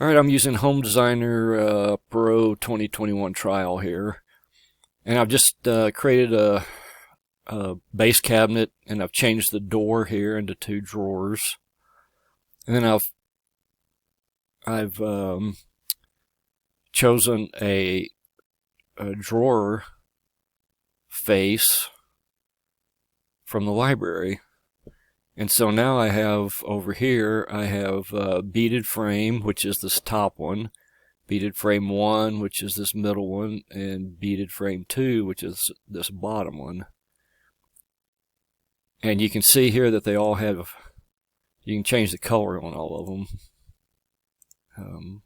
Alright, I'm using Home Designer Pro 2021 trial here. And I've just created a base cabinet, and I've changed the door here into two drawers. And then I've chosen a drawer face from the library. And so now I have over here, I have beaded frame, which is this top one, beaded frame 1, which is this middle one, and beaded frame 2, which is this bottom one. And you can see here that they all have, you can change the color on all of them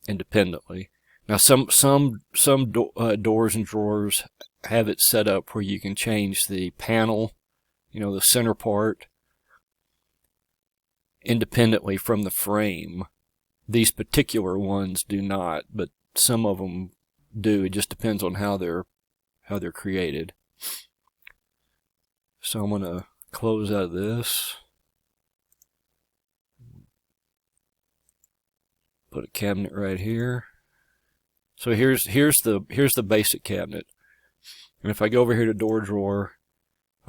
independently. Now some doors and drawers have it set up where you can change the panel, the center part, independently from the frame. These particular ones do not, but some of them do. It just depends on how they're created. So I'm going to close out of this. Put a cabinet right here. So here's the basic cabinet. And if I go over here to door drawer,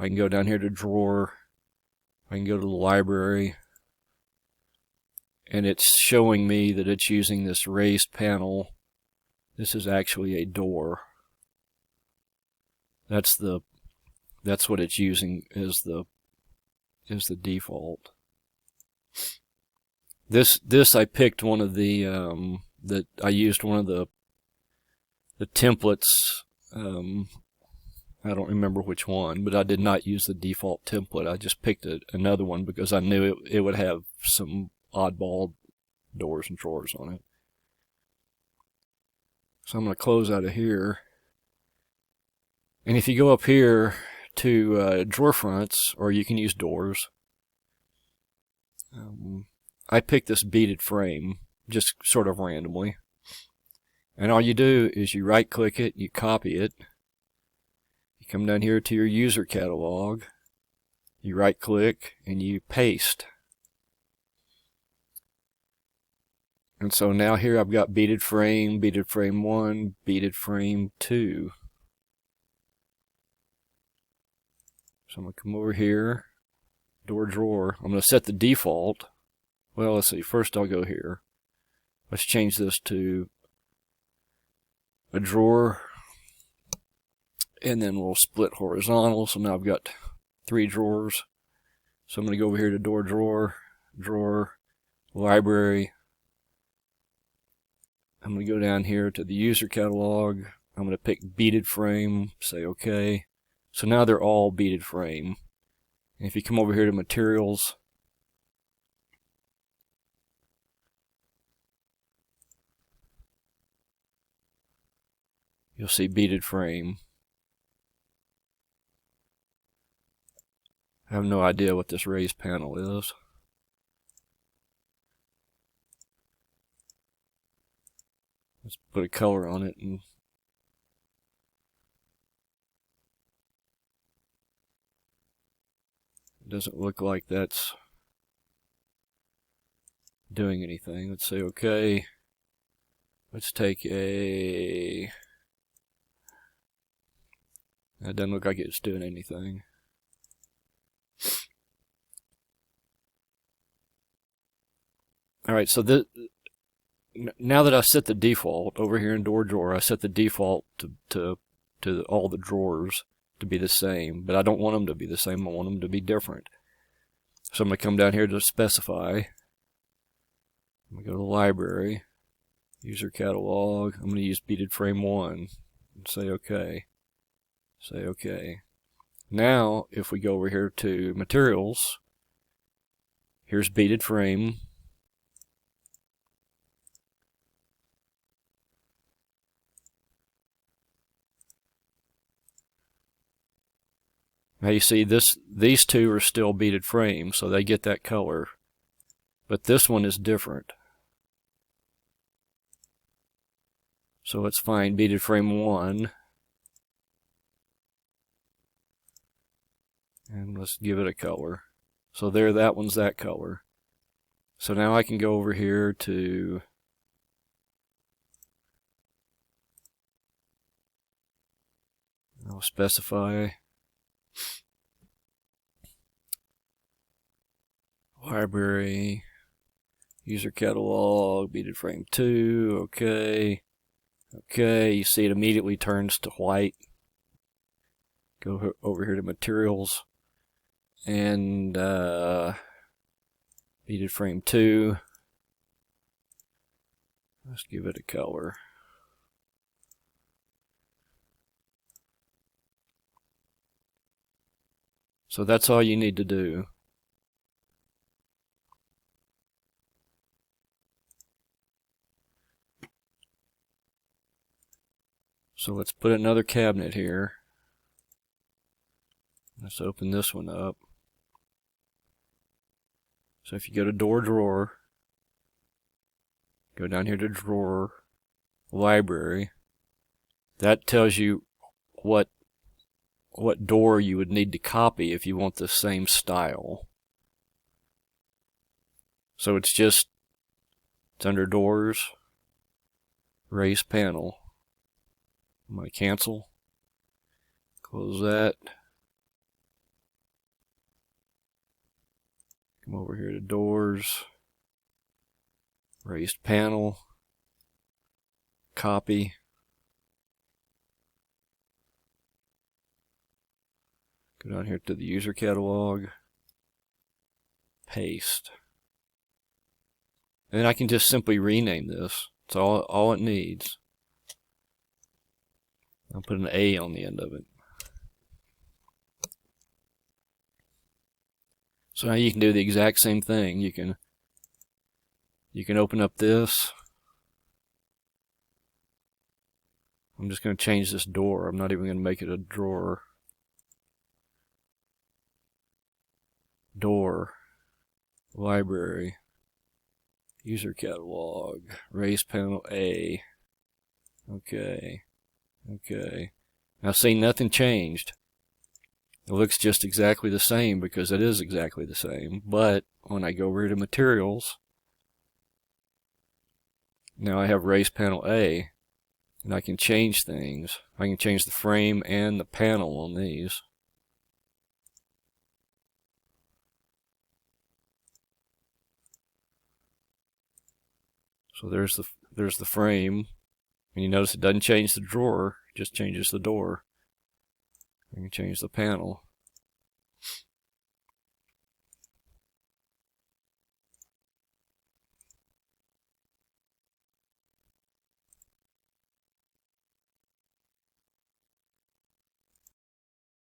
I can go down here to drawer. I can go to the library. And it's showing me that it's using this raised panel. This is actually a door. That's what it's using as the default. This I picked one of the that I used one of the templates. I don't remember which one, but I did not use the default template. I just picked another one because I knew it would have some oddball doors and drawers on it. So I'm going to close out of here. And if you go up here to drawer fronts, or you can use doors, I picked this beaded frame just sort of randomly. And all you do is you right click it, you copy it, you come down here to your user catalog, you right click and you paste. And so now here I've got beaded frame 1, beaded frame 2. So I'm going to come over here, door drawer. I'm going to set the default. Well, let's see. First I'll go here. Let's change this to a drawer. And then we'll split horizontal. So now I've got 3 drawers. So I'm going to go over here to door drawer, library. I'm going to go down here to the user catalog. I'm going to pick beaded frame, say OK. So now they're all beaded frame. And if you come over here to materials, you'll see beaded frame. I have no idea what this raised panel is. Let's put a color on it, and it doesn't look like that's doing anything. Let's say OK. Let's take a... That doesn't look like it's doing anything. Alright, so now that I set the default over here in door drawer, I set the default to all the drawers to be the same, but I don't want them to be the same. I want them to be different. So I'm going to come down here to specify. I'm going to go to the library, user catalog. I'm going to use beaded frame 1 and say OK. Say OK. Now, if we go over here to materials, here's beaded frame. Now you see these two are still beaded frame, so they get that color. But this one is different. So let's find beaded frame 1. And let's give it a color. So there, that one's that color. So now I can go over here to I'll specify library, user catalog, beaded frame 2, okay. Okay, you see it immediately turns to white. Go over here to materials and beaded frame 2. Let's give it a color. So that's all you need to do. So let's put another cabinet here. Let's open this one up. So if you go to door drawer, go down here to drawer, library, that tells you what door you would need to copy if you want the same style. So it's under doors, raise panel. I'm going to cancel, close that, come over here to doors, raised panel, copy, go down here to the user catalog, paste. And then I can just simply rename this. It's all it needs. I'll put an A on the end of it. So now you can do the exact same thing. You can open up this. I'm just going to change this door. I'm not even going to make it a drawer. Door, library, user catalog, raise panel A. Okay. Okay. Now see, nothing changed. It looks just exactly the same because it is exactly the same. But when I go over to materials, now I have raise panel A, and I can change things. I can change the frame and the panel on these. So there's the frame. And you notice it doesn't change the drawer, it just changes the door. I can change the panel.